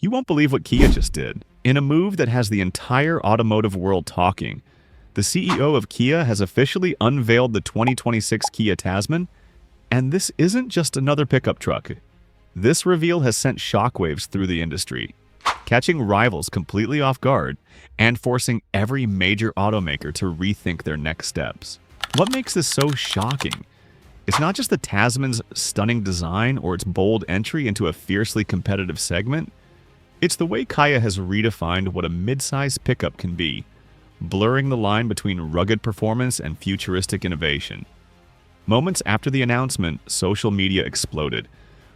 You won't believe what Kia just did. In a move that has the entire automotive world talking, the CEO of Kia has officially unveiled the 2026 Kia Tasman, and this isn't just another pickup truck. This reveal has sent shockwaves through the industry, catching rivals completely off guard and forcing every major automaker to rethink their next steps. What makes this so shocking? It's not just the Tasman's stunning design or its bold entry into a fiercely competitive segment. It's the way Kia has redefined what a mid-size pickup can be, blurring the line between rugged performance and futuristic innovation. Moments after the announcement, social media exploded.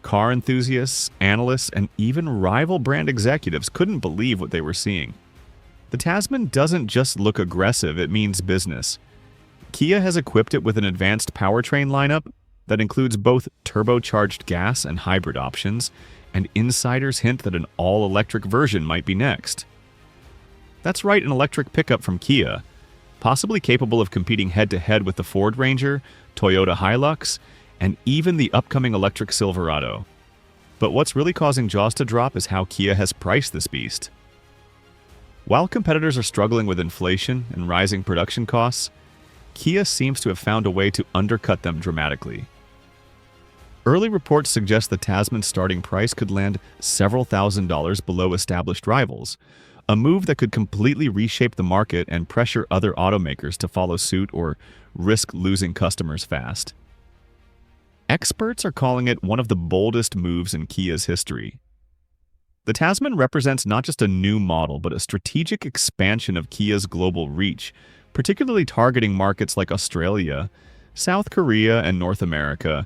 Car enthusiasts, analysts, and even rival brand executives couldn't believe what they were seeing. The Tasman doesn't just look aggressive, it means business. Kia has equipped it with an advanced powertrain lineup that includes both turbocharged gas and hybrid options, and insiders hint that an all-electric version might be next. That's right, an electric pickup from Kia, possibly capable of competing head-to-head with the Ford Ranger, Toyota Hilux, and even the upcoming electric Silverado. But what's really causing jaws to drop is how Kia has priced this beast. While competitors are struggling with inflation and rising production costs, Kia seems to have found a way to undercut them dramatically. Early reports suggest the Tasman's starting price could land several $1,000s below established rivals, a move that could completely reshape the market and pressure other automakers to follow suit or risk losing customers fast. Experts are calling it one of the boldest moves in Kia's history. The Tasman represents not just a new model, but a strategic expansion of Kia's global reach, particularly targeting markets like Australia, South Korea, and North America,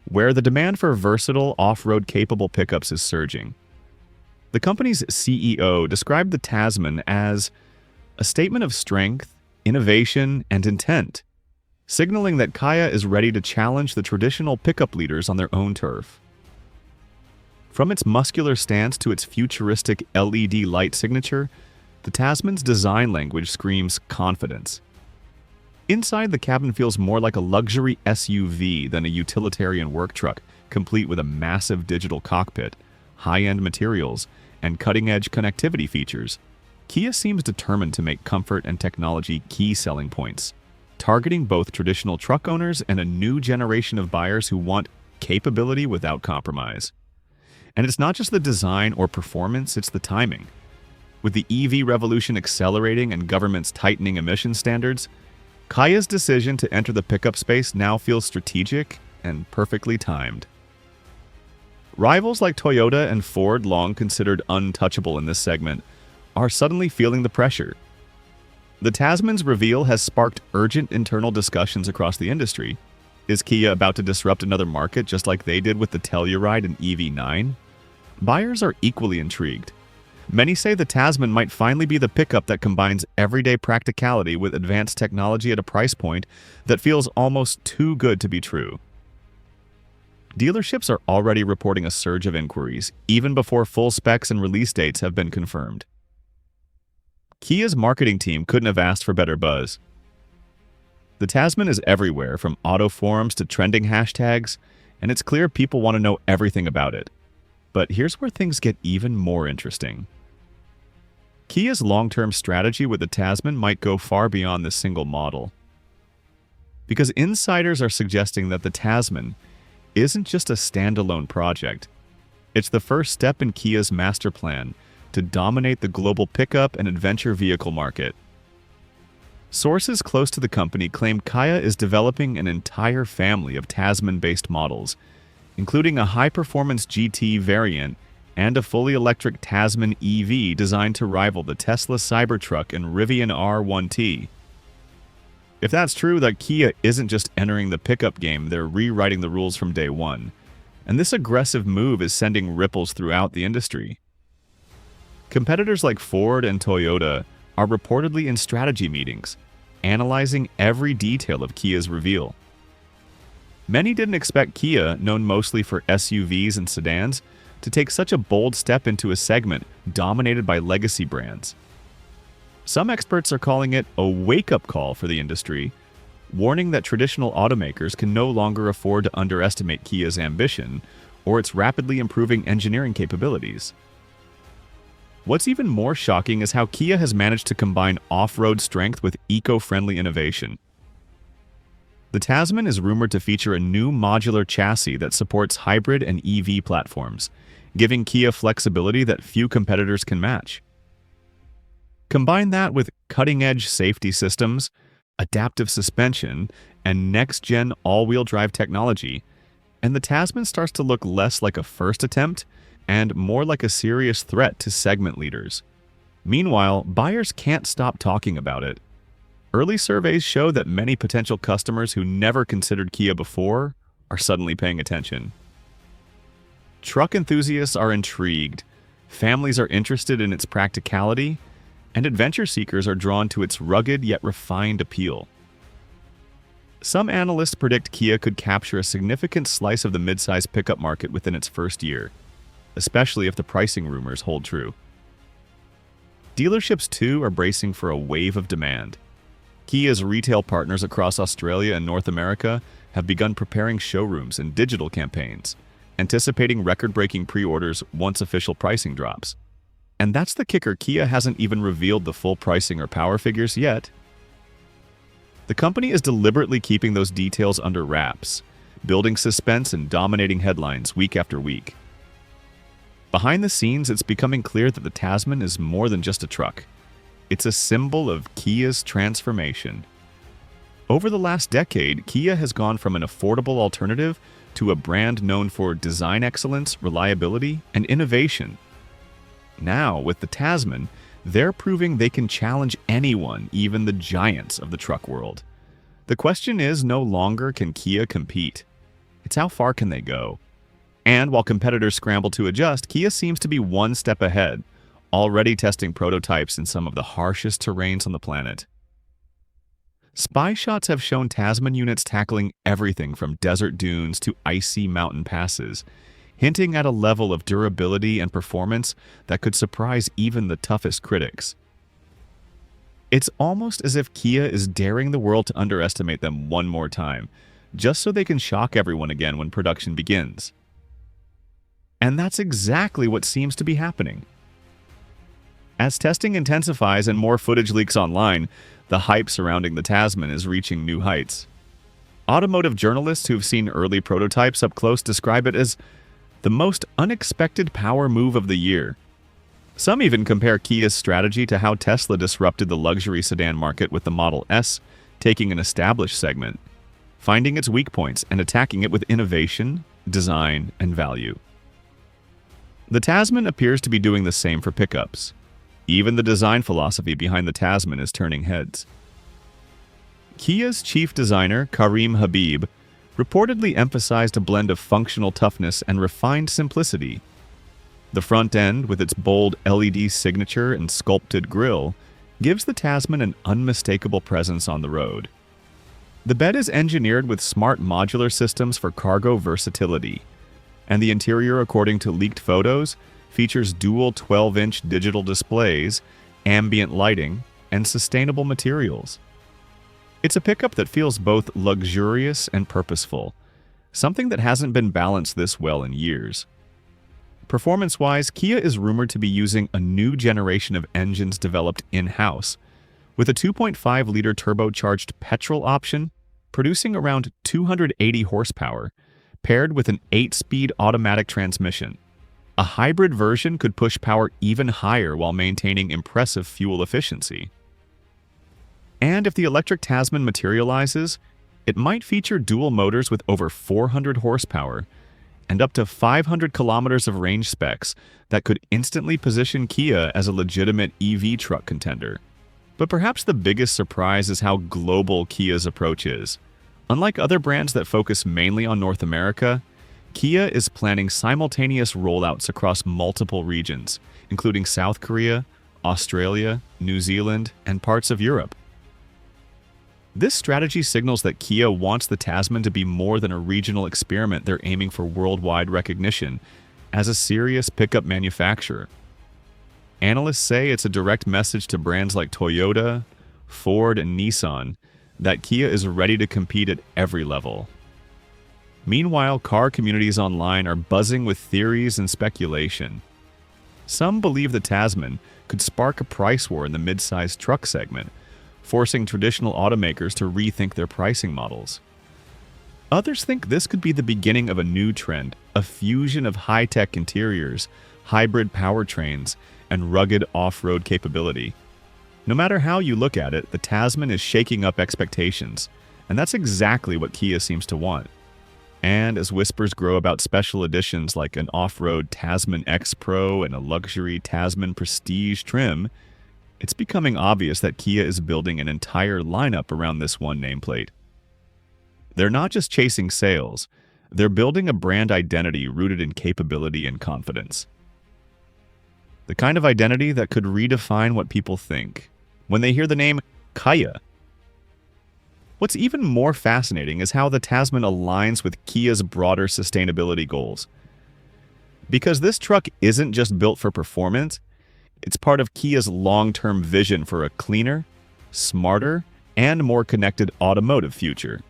where the demand for versatile, off-road capable pickups is surging. The company's CEO described the Tasman as a statement of strength, innovation, and intent, signaling that Kia is ready to challenge the traditional pickup leaders on their own turf. From its muscular stance to its futuristic LED light signature, the Tasman's design language screams confidence. Inside, the cabin feels more like a luxury SUV than a utilitarian work truck, complete with a massive digital cockpit, high-end materials, and cutting-edge connectivity features. Kia seems determined to make comfort and technology key selling points, targeting both traditional truck owners and a new generation of buyers who want capability without compromise. And it's not just the design or performance, it's the timing. With the EV revolution accelerating and governments tightening emission standards, Kia's decision to enter the pickup space now feels strategic and perfectly timed. Rivals like Toyota and Ford, long considered untouchable in this segment, are suddenly feeling the pressure. The Tasman's reveal has sparked urgent internal discussions across the industry. Is Kia about to disrupt another market just like they did with the Telluride and EV9? Buyers are equally intrigued. Many say the Tasman might finally be the pickup that combines everyday practicality with advanced technology at a price point that feels almost too good to be true. Dealerships are already reporting a surge of inquiries, even before full specs and release dates have been confirmed. Kia's marketing team couldn't have asked for better buzz. The Tasman is everywhere, from auto forums to trending hashtags, and it's clear people want to know everything about it. But here's where things get even more interesting. Kia's long-term strategy with the Tasman might go far beyond this single model. Because insiders are suggesting that the Tasman isn't just a standalone project. It's the first step in Kia's master plan to dominate the global pickup and adventure vehicle market. Sources close to the company claim Kia is developing an entire family of Tasman-based models, including a high-performance GT variant and a fully electric Tasman EV designed to rival the Tesla Cybertruck and Rivian R1T. If that's true, that Kia isn't just entering the pickup game, they're rewriting the rules from day one. And this aggressive move is sending ripples throughout the industry. Competitors like Ford and Toyota are reportedly in strategy meetings, analyzing every detail of Kia's reveal. Many didn't expect Kia, known mostly for SUVs and sedans, to take such a bold step into a segment dominated by legacy brands. Some experts are calling it a wake-up call for the industry, warning that traditional automakers can no longer afford to underestimate Kia's ambition or its rapidly improving engineering capabilities. What's even more shocking is how Kia has managed to combine off-road strength with eco-friendly innovation. The Tasman is rumored to feature a new modular chassis that supports hybrid and EV platforms, giving Kia flexibility that few competitors can match. Combine that with cutting-edge safety systems, adaptive suspension, and next-gen all-wheel drive technology, and the Tasman starts to look less like a first attempt and more like a serious threat to segment leaders. Meanwhile, buyers can't stop talking about it. Early surveys show that many potential customers who never considered Kia before are suddenly paying attention. Truck enthusiasts are intrigued, families are interested in its practicality, and adventure seekers are drawn to its rugged yet refined appeal. Some analysts predict Kia could capture a significant slice of the midsize pickup market within its first year, especially if the pricing rumors hold true. Dealerships, too, are bracing for a wave of demand. Kia's retail partners across Australia and North America have begun preparing showrooms and digital campaigns, anticipating record-breaking pre-orders once official pricing drops. And that's the kicker, Kia hasn't even revealed the full pricing or power figures yet. The company is deliberately keeping those details under wraps, building suspense and dominating headlines week after week. Behind the scenes, it's becoming clear that the Tasman is more than just a truck. It's a symbol of Kia's transformation. Over the last decade, Kia has gone from an affordable alternative to a brand known for design excellence, reliability, and innovation. Now, with the Tasman, they're proving they can challenge anyone, even the giants of the truck world. The question is no longer can Kia compete. It's how far can they go? And while competitors scramble to adjust, Kia seems to be one step ahead, already testing prototypes in some of the harshest terrains on the planet. Spy shots have shown Tasman units tackling everything from desert dunes to icy mountain passes, hinting at a level of durability and performance that could surprise even the toughest critics. It's almost as if Kia is daring the world to underestimate them one more time, just so they can shock everyone again when production begins. And that's exactly what seems to be happening. As testing intensifies and more footage leaks online, the hype surrounding the Tasman is reaching new heights. Automotive journalists who've seen early prototypes up close describe it as the most unexpected power move of the year. Some even compare Kia's strategy to how Tesla disrupted the luxury sedan market with the Model S, taking an established segment, finding its weak points and attacking it with innovation, design, and value. The Tasman appears to be doing the same for pickups. Even the design philosophy behind the Tasman is turning heads. Kia's chief designer, Karim Habib, reportedly emphasized a blend of functional toughness and refined simplicity. The front end, with its bold LED signature and sculpted grille, gives the Tasman an unmistakable presence on the road. The bed is engineered with smart modular systems for cargo versatility, and the interior, according to leaked photos, features dual 12-inch digital displays, ambient lighting, and sustainable materials. It's a pickup that feels both luxurious and purposeful, something that hasn't been balanced this well in years. Performance-wise, Kia is rumored to be using a new generation of engines developed in-house, with a 2.5-liter turbocharged petrol option producing around 280 horsepower, paired with an 8-speed automatic transmission. A hybrid version could push power even higher while maintaining impressive fuel efficiency. And if the electric Tasman materializes, it might feature dual motors with over 400 horsepower and up to 500 kilometers of range specs that could instantly position Kia as a legitimate EV truck contender. But perhaps the biggest surprise is how global Kia's approach is. Unlike other brands that focus mainly on North America, Kia is planning simultaneous rollouts across multiple regions, including South Korea, Australia, New Zealand, and parts of Europe. This strategy signals that Kia wants the Tasman to be more than a regional experiment. They're aiming for worldwide recognition as a serious pickup manufacturer. Analysts say it's a direct message to brands like Toyota, Ford, and Nissan that Kia is ready to compete at every level. Meanwhile, car communities online are buzzing with theories and speculation. Some believe the Tasman could spark a price war in the mid-sized truck segment, forcing traditional automakers to rethink their pricing models. Others think this could be the beginning of a new trend, a fusion of high-tech interiors, hybrid powertrains, and rugged off-road capability. No matter how you look at it, the Tasman is shaking up expectations, and that's exactly what Kia seems to want. And as whispers grow about special editions like an off-road Tasman X Pro and a luxury Tasman Prestige trim, it's becoming obvious that Kia is building an entire lineup around this one nameplate. They're not just chasing sales, they're building a brand identity rooted in capability and confidence. The kind of identity that could redefine what people think when they hear the name Kia. What's even more fascinating is how the Tasman aligns with Kia's broader sustainability goals. Because this truck isn't just built for performance, it's part of Kia's long-term vision for a cleaner, smarter, and more connected automotive future.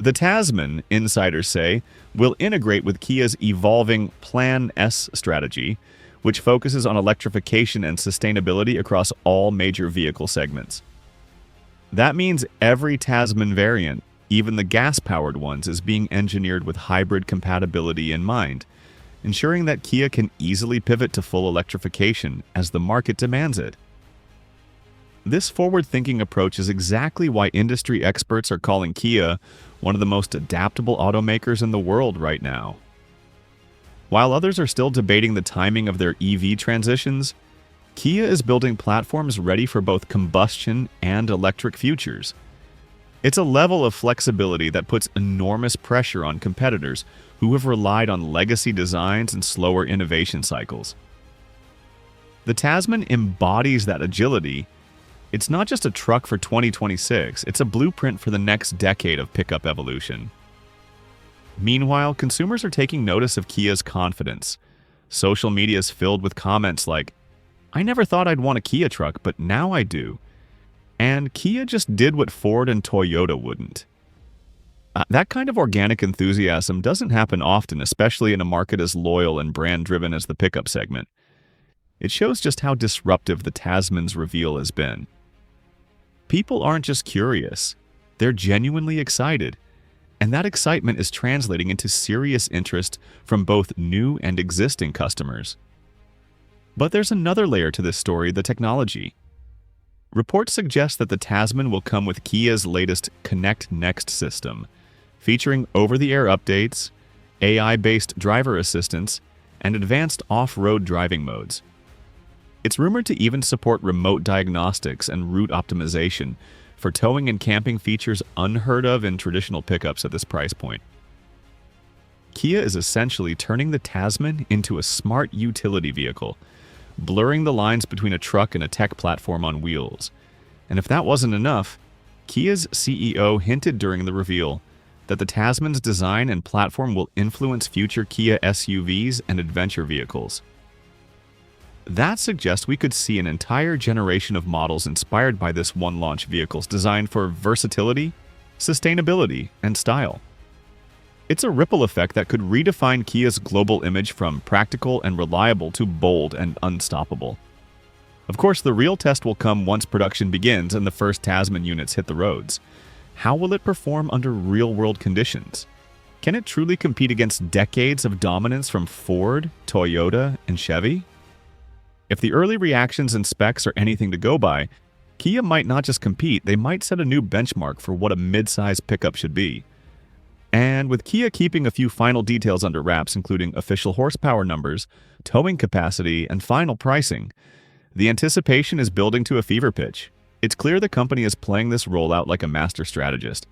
The Tasman, insiders say, will integrate with Kia's evolving Plan S strategy, which focuses on electrification and sustainability across all major vehicle segments. That means every Tasman variant, even the gas-powered ones, is being engineered with hybrid compatibility in mind, ensuring that Kia can easily pivot to full electrification as the market demands it. This forward-thinking approach is exactly why industry experts are calling Kia one of the most adaptable automakers in the world right now. While others are still debating the timing of their EV transitions, Kia is building platforms ready for both combustion and electric futures. It's a level of flexibility that puts enormous pressure on competitors who have relied on legacy designs and slower innovation cycles. The Tasman embodies that agility. It's not just a truck for 2026, it's a blueprint for the next decade of pickup evolution. Meanwhile, consumers are taking notice of Kia's confidence. Social media is filled with comments like, "I never thought I'd want a Kia truck, but now I do." And Kia just did what Ford and Toyota wouldn't. That kind of organic enthusiasm doesn't happen often, especially in a market as loyal and brand-driven as the pickup segment. It shows just how disruptive the Tasman's reveal has been. People aren't just curious, they're genuinely excited. And that excitement is translating into serious interest from both new and existing customers. But there's another layer to this story, the technology. Reports suggest that the Tasman will come with Kia's latest Connect Next system, featuring over-the-air updates, AI-based driver assistance, and advanced off-road driving modes. It's rumored to even support remote diagnostics and route optimization for towing and camping, features unheard of in traditional pickups at this price point. Kia is essentially turning the Tasman into a smart utility vehicle, blurring the lines between a truck and a tech platform on wheels. And if that wasn't enough, Kia's CEO hinted during the reveal that the Tasman's design and platform will influence future Kia SUVs and adventure vehicles. That suggests we could see an entire generation of models inspired by this one launch vehicles designed for versatility, sustainability, and style. It's a ripple effect that could redefine Kia's global image from practical and reliable to bold and unstoppable. Of course, the real test will come once production begins and the first Tasman units hit the roads. How will it perform under real-world conditions? Can it truly compete against decades of dominance from Ford, Toyota, and Chevy? If the early reactions and specs are anything to go by, Kia might not just compete, they might set a new benchmark for what a mid-size pickup should be. And with Kia keeping a few final details under wraps, including official horsepower numbers, towing capacity, and final pricing, the anticipation is building to a fever pitch. It's clear the company is playing this rollout like a master strategist,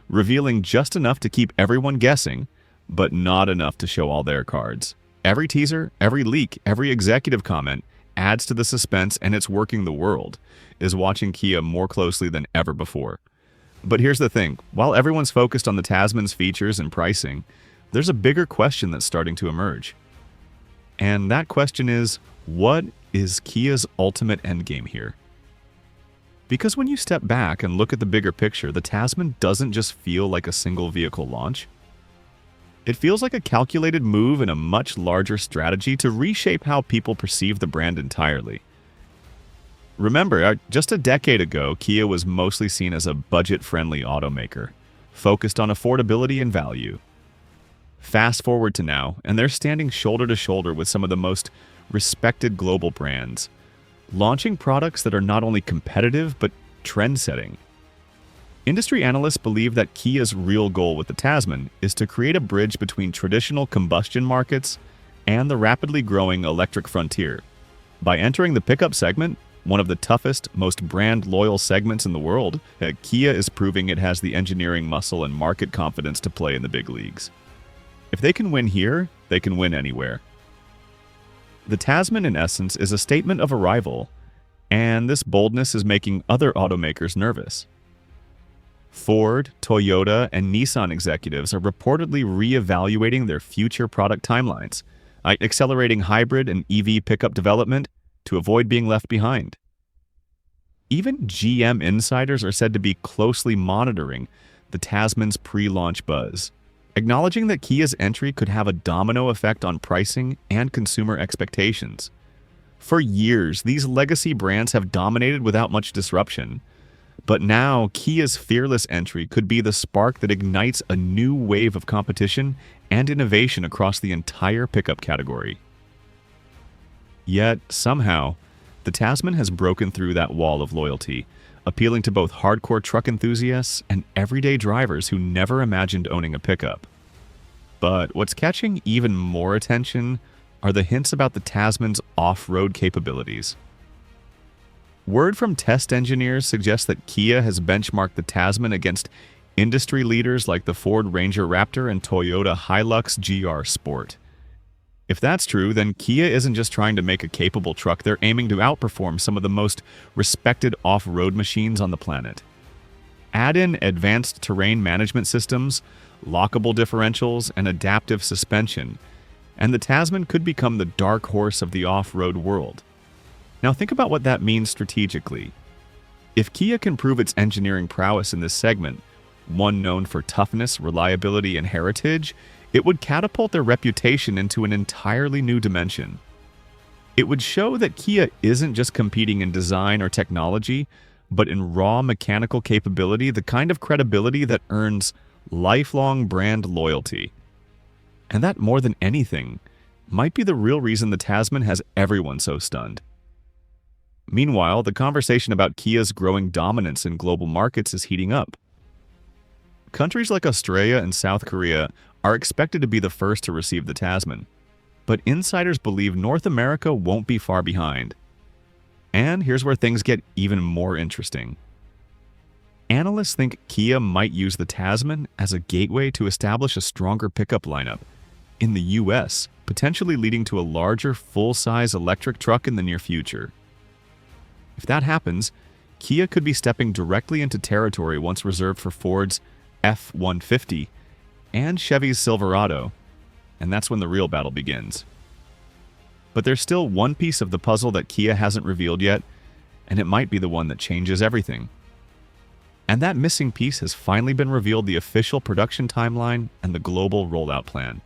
revealing just enough to keep everyone guessing, but not enough to show all their cards. Every teaser, every leak, every executive comment adds to the suspense, and it's working. The world is watching Kia more closely than ever before. But here's the thing, while everyone's focused on the Tasman's features and pricing, there's a bigger question that's starting to emerge. And that question is, what is Kia's ultimate endgame here? Because when you step back and look at the bigger picture, the Tasman doesn't just feel like a single vehicle launch. It feels like a calculated move in a much larger strategy to reshape how people perceive the brand entirely. Remember, just a decade ago, Kia was mostly seen as a budget-friendly automaker, focused on affordability and value. Fast forward to now, and they're standing shoulder to shoulder with some of the most respected global brands, launching products that are not only competitive, but trend-setting. Industry analysts believe that Kia's real goal with the Tasman is to create a bridge between traditional combustion markets and the rapidly growing electric frontier. By entering the pickup segment, one of the toughest, most brand-loyal segments in the world, Kia is proving it has the engineering muscle and market confidence to play in the big leagues. If they can win here, they can win anywhere. The Tasman, in essence, is a statement of arrival, and this boldness is making other automakers nervous. Ford, Toyota, and Nissan executives are reportedly re-evaluating their future product timelines, accelerating hybrid and EV pickup development to avoid being left behind. Even GM insiders are said to be closely monitoring the Tasman's pre-launch buzz, acknowledging that Kia's entry could have a domino effect on pricing and consumer expectations. For years, these legacy brands have dominated without much disruption, but now Kia's fearless entry could be the spark that ignites a new wave of competition and innovation across the entire pickup category. Yet, somehow, the Tasman has broken through that wall of loyalty, appealing to both hardcore truck enthusiasts and everyday drivers who never imagined owning a pickup. But what's catching even more attention are the hints about the Tasman's off-road capabilities. Word from test engineers suggests that Kia has benchmarked the Tasman against industry leaders like the Ford Ranger Raptor and Toyota Hilux GR Sport. If that's true, then Kia isn't just trying to make a capable truck, they're aiming to outperform some of the most respected off-road machines on the planet. Add in advanced terrain management systems, lockable differentials, and adaptive suspension, and the Tasman could become the dark horse of the off-road world. Now think about what that means strategically. If Kia can prove its engineering prowess in this segment, one known for toughness, reliability, and heritage, it would catapult their reputation into an entirely new dimension. It would show that Kia isn't just competing in design or technology, but in raw mechanical capability, the kind of credibility that earns lifelong brand loyalty. And that, more than anything, might be the real reason the Tasman has everyone so stunned. Meanwhile, the conversation about Kia's growing dominance in global markets is heating up. Countries like Australia and South Korea are expected to be the first to receive the Tasman, but insiders believe North America won't be far behind. And here's where things get even more interesting. Analysts think Kia might use the Tasman as a gateway to establish a stronger pickup lineup in the US, potentially leading to a larger full-size electric truck in the near future. If that happens, Kia could be stepping directly into territory once reserved for Ford's F-150 and Chevy's Silverado, and that's when the real battle begins. But there's still one piece of the puzzle that Kia hasn't revealed yet, and it might be the one that changes everything. And that missing piece has finally been revealed: the official production timeline and the global rollout plan.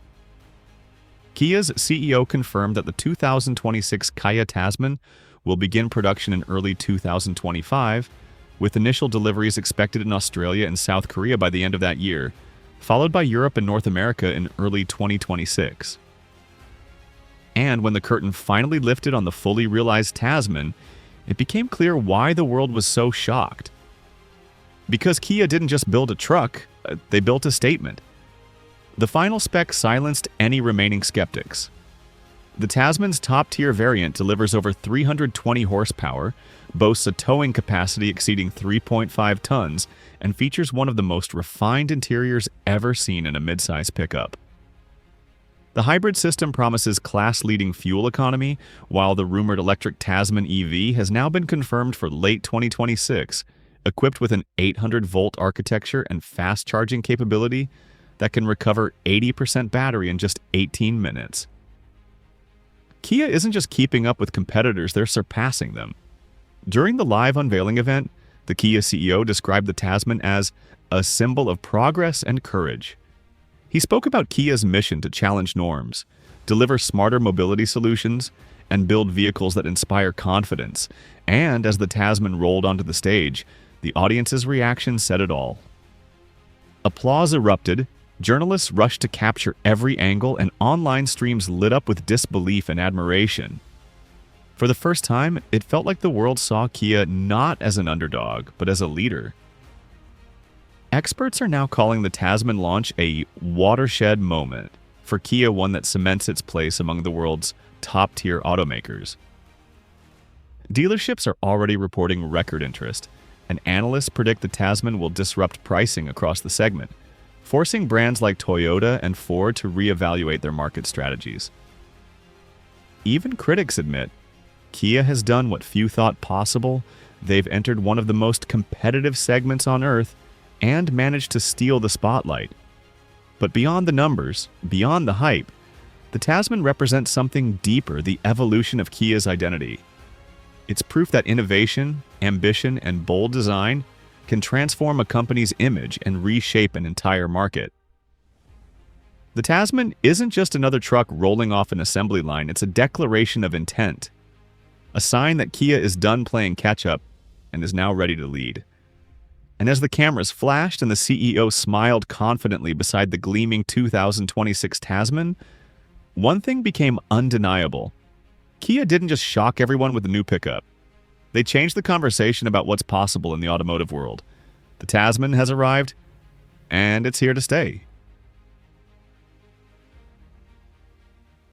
Kia's CEO confirmed that the 2026 Kia Tasman will begin production in early 2025, with initial deliveries expected in Australia and South Korea by the end of that year, followed by Europe and North America in early 2026. And when the curtain finally lifted on the fully realized Tasman, it became clear why the world was so shocked. Because Kia didn't just build a truck, they built a statement. The final spec silenced any remaining skeptics. The Tasman's top-tier variant delivers over 320 horsepower, boasts a towing capacity exceeding 3.5 tons, and features one of the most refined interiors ever seen in a midsize pickup. The hybrid system promises class-leading fuel economy, while the rumored electric Tasman EV has now been confirmed for late 2026, equipped with an 800-volt architecture and fast-charging capability that can recover 80% battery in just 18 minutes. Kia isn't just keeping up with competitors, they're surpassing them. During the live unveiling event, the Kia CEO described the Tasman as a symbol of progress and courage. He spoke about Kia's mission to challenge norms, deliver smarter mobility solutions, and build vehicles that inspire confidence. And as the Tasman rolled onto the stage, the audience's reaction said it all. Applause erupted, journalists rushed to capture every angle, and online streams lit up with disbelief and admiration. For the first time, it felt like the world saw Kia not as an underdog, but as a leader. Experts are now calling the Tasman launch a watershed moment for Kia, one that cements its place among the world's top-tier automakers. Dealerships are already reporting record interest, and analysts predict the Tasman will disrupt pricing across the segment, forcing brands like Toyota and Ford to reevaluate their market strategies. Even critics admit Kia has done what few thought possible. They've entered one of the most competitive segments on Earth and managed to steal the spotlight. But beyond the numbers, beyond the hype, the Tasman represents something deeper, the evolution of Kia's identity. It's proof that innovation, ambition, and bold design can transform a company's image and reshape an entire market. The Tasman isn't just another truck rolling off an assembly line, it's a declaration of intent. A sign that Kia is done playing catch-up and is now ready to lead. And as the cameras flashed and the CEO smiled confidently beside the gleaming 2026 Tasman, one thing became undeniable. Kia didn't just shock everyone with the new pickup. They changed the conversation about what's possible in the automotive world. The Tasman has arrived, and it's here to stay.